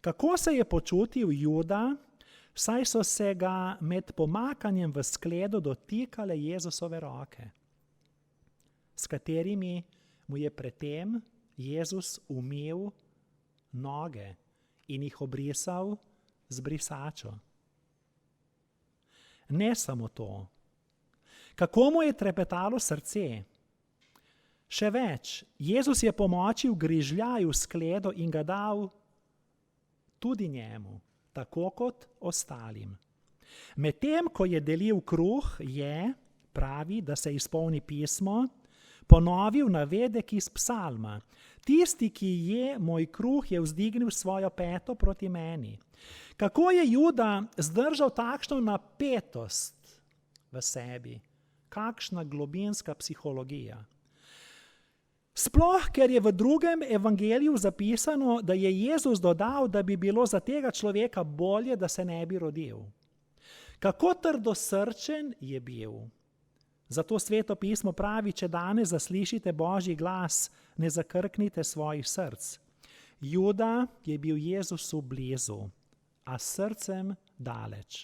Kako se je počutil Juda, saj so se ga med pomakanjem v skledo dotikale Jezusove roke, s katerimi mu je predtem Jezus umil noge in jih obrisal z brisačo. Ne samo to. Kako mu je trepetalo srce. Še več, Jezus je pomočil grižljaju skledo in ga dal tudi njemu, tako kot ostalim. Medtem, ko je delil kruh, je, pravi, da se izpolni pismo, ponovil navedek iz psalma. Tisti, ki je moj kruh, je vzdignil svojo peto proti meni. Kako je Juda zdržal takšno napetost v sebi? Kakšna globinska psihologija. Sploh, ker je v drugem evangeliju zapisano, da je Jezus dodal, da bi bilo za tega človeka bolje, da se ne bi rodil. Kako trdosrčen je bil. Zato Sveto pismo pravi, če danes zaslišite Božji glas, ne zakrknite svojih src. Juda je bil Jezusu blizu, a s srcem daleč.